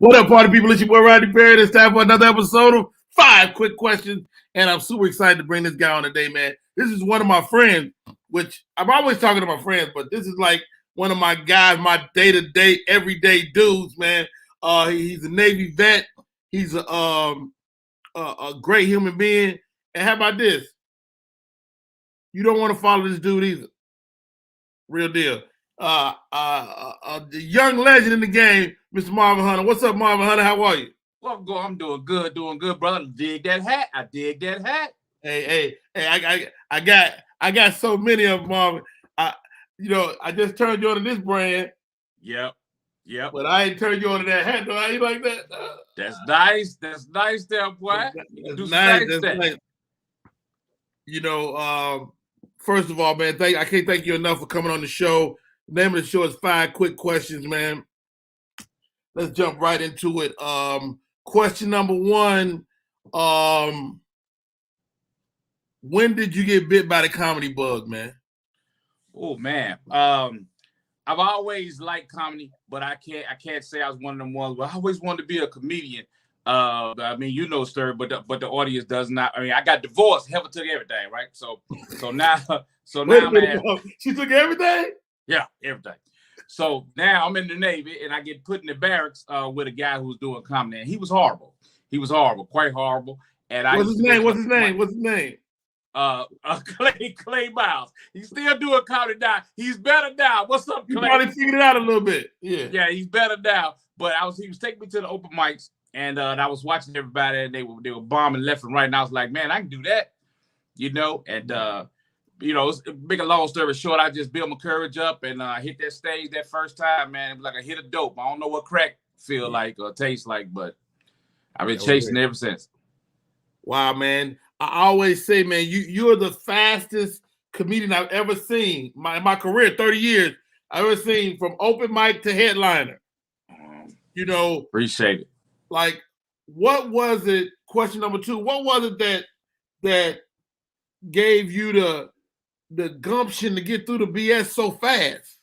What up, party people? It's your boy Rodney Perry. It's time for another episode of 5 Quick Questions. And I'm super excited to bring this guy on today, man. This is one of my friends, which I'm always talking to my friends, but this is like one of my guys, my day-to-day, everyday dudes, man. He's a Navy vet. He's a great human being. And how about this? You don't want to follow this dude either. Real deal. The young legend in the game, Mr. Marvin Hunter. What's up, Marvin Hunter? How are you? Well, I'm doing good, brother. Dig that hat. I dig that hat. Hey, I got so many of them, Marvin. I just turned you on to this brand. Yep. But I ain't turned you on to that hat, though. How you like that? That's nice. That's nice there, boy. That's nice. First of all, man, I can't thank you enough for coming on the show. The name of the show is 5 Quick Questions, man. Let's jump right into it. Question number 1. When did you get bit by the comedy bug, man? Oh, man. I've always liked comedy, but I can't say I was one of them ones. But I always wanted to be a comedian. I mean, you know, sir, but the audience does not. I mean, I got divorced. Heaven took everything, right? So now, man. She took everything? Yeah, everything. So now I'm in the Navy, and I get put in the barracks with a guy who was doing comedy, and he was horrible. He was horrible, quite horrible. And What's his name? Clay Miles. He's still doing comedy now. He's better now. What's up, Clay? You probably figured it out a little bit. Yeah, he's better now. But he was taking me to the open mics, and I was watching everybody, and they were bombing left and right, and I was like, man, I can do that, and make a long story short, I just built my courage up and hit that stage that first time, man. It was like I hit a dope. I don't know what crack feel like or taste like, but I've been chasing ever since. Wow, man. I always say, man, you're the fastest comedian I've ever seen. In my career, 30 years, I've ever seen from open mic to headliner. Appreciate it. Like, what was it? Question number 2. What was it that gave you the gumption to get through the BS so fast?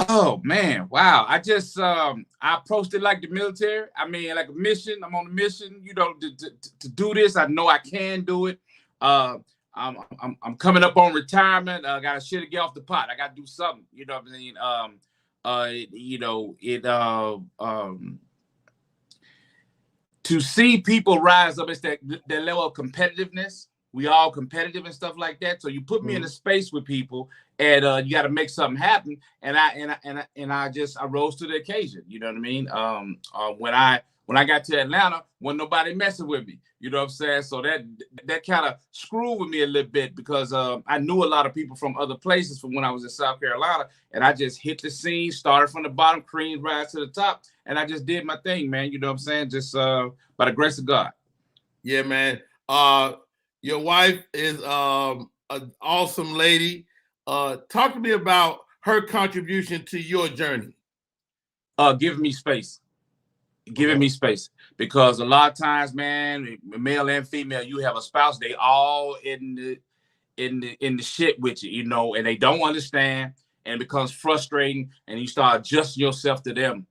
Oh man, wow. I just I approached it like the military. I mean, like a mission. I'm on a mission, to do this. I know I can do it. I'm coming up on retirement. I got shit to get off the pot. I got to do something. You know what I mean? To see people rise up, it's that level of competitiveness. We all competitive and stuff like that. So you put me in a space with people, and you got to make something happen. And I rose to the occasion. You know what I mean? When I got to Atlanta, wasn't nobody messing with me. You know what I'm saying? So that kind of screwed with me a little bit because I knew a lot of people from other places from when I was in South Carolina, and I just hit the scene, started from the bottom, creamed rise to the top, and I just did my thing, man. You know what I'm saying? Just by the grace of God. Yeah, man. Your wife is an awesome lady. Talk to me about her contribution to your journey. Giving me space. Giving me space. Because a lot of times, man, male and female, you have a spouse, they all in the shit with you, and they don't understand, and it becomes frustrating, and you start adjusting yourself to them.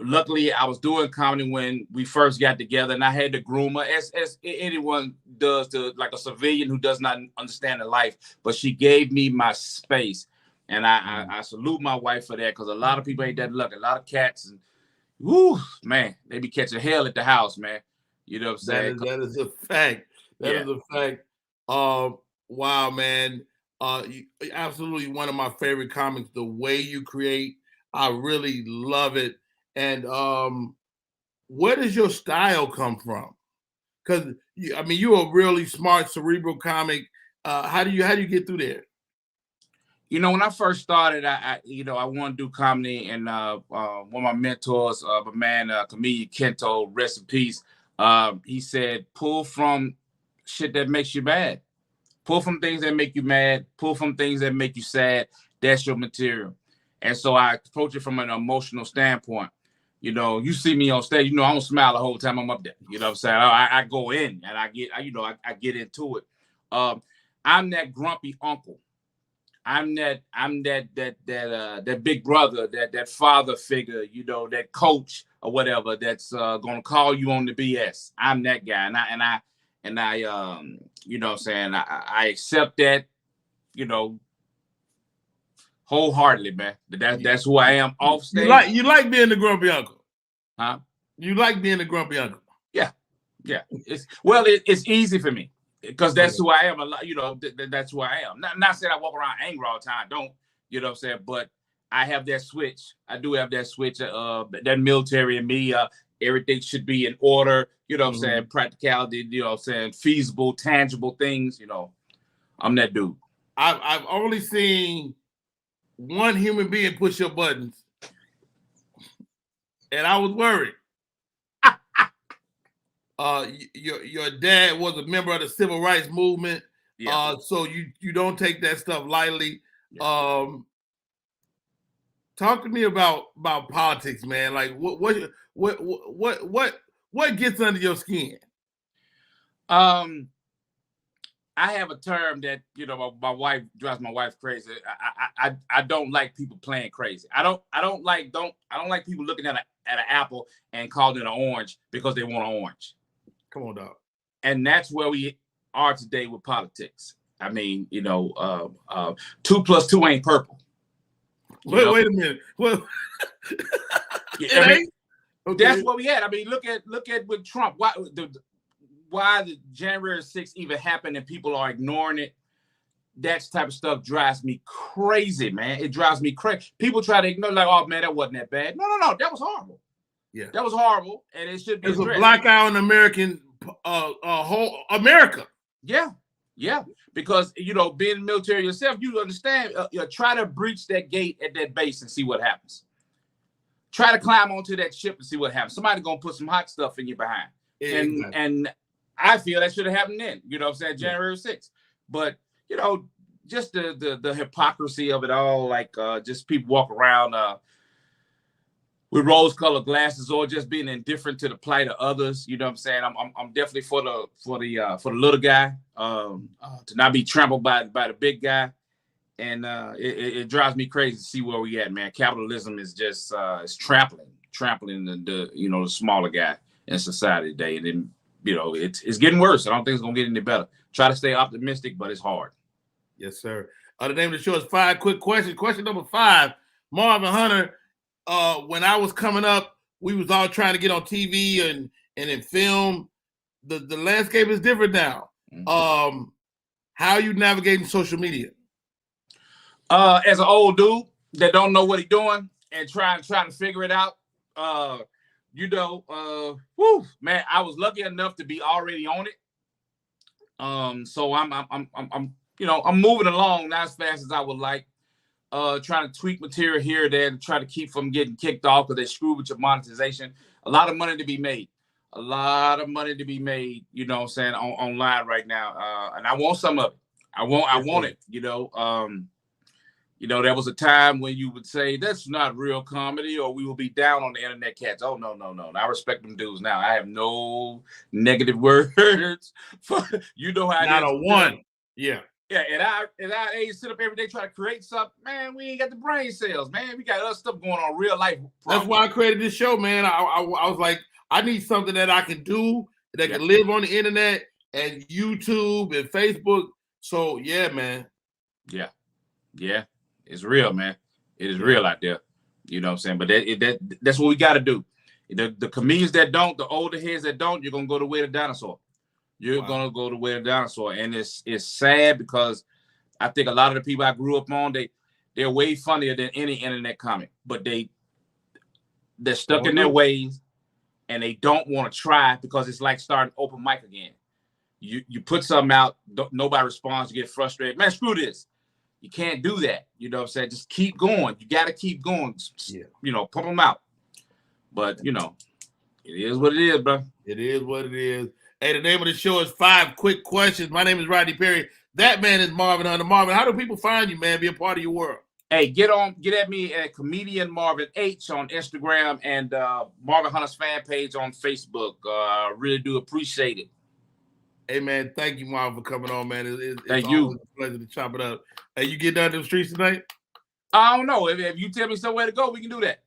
Luckily, I was doing comedy when we first got together, and I had to groom her, as anyone does to like a civilian who does not understand the life. But she gave me my space, and I salute my wife for that, because a lot of people ain't that lucky. A lot of cats, and man, they be catching hell at the house, man. You know what I'm saying? That is a fact. That is a fact. Wow, man. Absolutely one of my favorite comics. The way you create, I really love it. And where does your style come from? Because you're a really smart, cerebral comic. How do you get through there? When I first started, I wanted to do comedy, and one of my mentors, comedian Kento, rest in peace. He said, pull from shit that makes you mad. Pull from things that make you mad. Pull from things that make you sad. That's your material. And so I approach it from an emotional standpoint. You see me on stage, I don't smile the whole time I'm up there. You know what I'm saying? I go in and I get into it. I'm that grumpy uncle. I'm that big brother, that father figure, you know, that coach or whatever that's gonna call you on the BS. I'm that guy, and I you know what I'm saying, I accept that, you know, wholeheartedly, man. That's who I am off stage. You like being the grumpy uncle, huh? You like being the grumpy uncle. Yeah. It's easy for me because that's who I am. A lot, you know, that's who I am. Not saying I walk around angry all the time. Don't, you know what I'm saying? But I have that switch. I do have that switch. That military in me. Everything should be in order. You know what I'm saying? Practicality. You know what I'm saying? Feasible, tangible things. You know, I'm that dude. I've only seen one human being push your buttons, and I was worried. Your dad was a member of the civil rights movement, so you don't take that stuff lightly. Yeah. Talk to me about politics, man. Like what gets under your skin? I have a term that, you know, my wife drives my wife crazy. I don't like people playing crazy. I don't like people looking at an apple and calling it an orange because they want an orange. Come on, dog. And that's where we are today with politics. I mean, you know, 2 + 2 ain't purple. Wait a minute. Well, I mean, that's what we had. I mean, look at with Trump. Why the January 6th even happened and people are ignoring it. That type of stuff drives me crazy, man. It drives me crazy. People try to ignore, like, oh man, that wasn't that bad. No, that was horrible. Yeah, that was horrible, and it should be. It's a black eye on American, whole America. Yeah, because, you know, being in the military yourself, you understand. Try to breach that gate at that base and see what happens. Try to climb onto that ship and see what happens. Somebody gonna put some hot stuff in your behind, and I feel that should have happened then. You know what I'm saying? January 6th, but you know, just the hypocrisy of it all, like just people walk around with rose-colored glasses or just being indifferent to the plight of others. You know what I'm saying? I'm definitely for the little guy to not be trampled by the big guy, and it drives me crazy to see where we at, man. Capitalism is just it's trampling the you know, the smaller guy in society today, and then, you know, it's getting worse. I don't think it's gonna get any better. Try to stay optimistic, but it's hard. Yes, sir. The name of the show is 5 Quick Questions. Question number 5, Marvin Hunter. When I was coming up, we was all trying to get on TV and in film. The landscape is different now. How are you navigating social media? As an old dude that don't know what he's doing and trying to figure it out, you know, man, I was lucky enough to be already on it. So I'm you know, I'm moving along not as fast as I would like. Trying to tweak material here or there to try to keep from getting kicked off because they screw with your monetization. A lot of money to be made. You know what I'm saying, online right now. And I want some of it. I want it, you know. You know, there was a time when you would say that's not real comedy, or we will be down on the internet cats. Oh, no. I respect them dudes now. I have no negative words for, you know how not a one. Yeah. Yeah, and I ain't sit up every day trying to create something. Man, we ain't got the brain cells, man. We got other stuff going on, real life problems. That's why I created this show, man. I was like, I need something that I can do that can live on the internet and YouTube and Facebook. So yeah, man. Yeah, it's real, man. It is real out there. You know what I'm saying? But that's what we got to do. The comedians that don't, the older heads that don't, you're gonna go the way of the dinosaur. You're gonna go the way of the dinosaur, and it's sad because I think a lot of the people I grew up on, they're way funnier than any internet comic, but they're stuck in their ways, and they don't want to try because it's like starting open mic again. You put something out, nobody responds, you get frustrated. Man, screw this. You can't do that. You know what I'm saying? Just keep going. You got to keep going. Yeah. You know, pump them out. But you know, it is what it is, bro. It is what it is. Hey, the name of the show is 5 Quick Questions. My name is Rodney Perry. That man is Marvin Hunter. Marvin, how do people find you, man? Be a part of your world. Hey, get at me at Comedian Marvin H on Instagram and Marvin Hunter's fan page on Facebook. Really do appreciate it. Hey, man, thank you, Marvin, for coming on, man. It's Thank always you. a pleasure to chop it up. Hey, you get down to the streets tonight? I don't know. If you tell me somewhere to go, we can do that.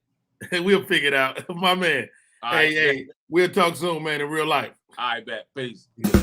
We'll figure it out. My man. All right, Hey, we'll talk soon, man, in real life. All right, bet. Peace. Yeah.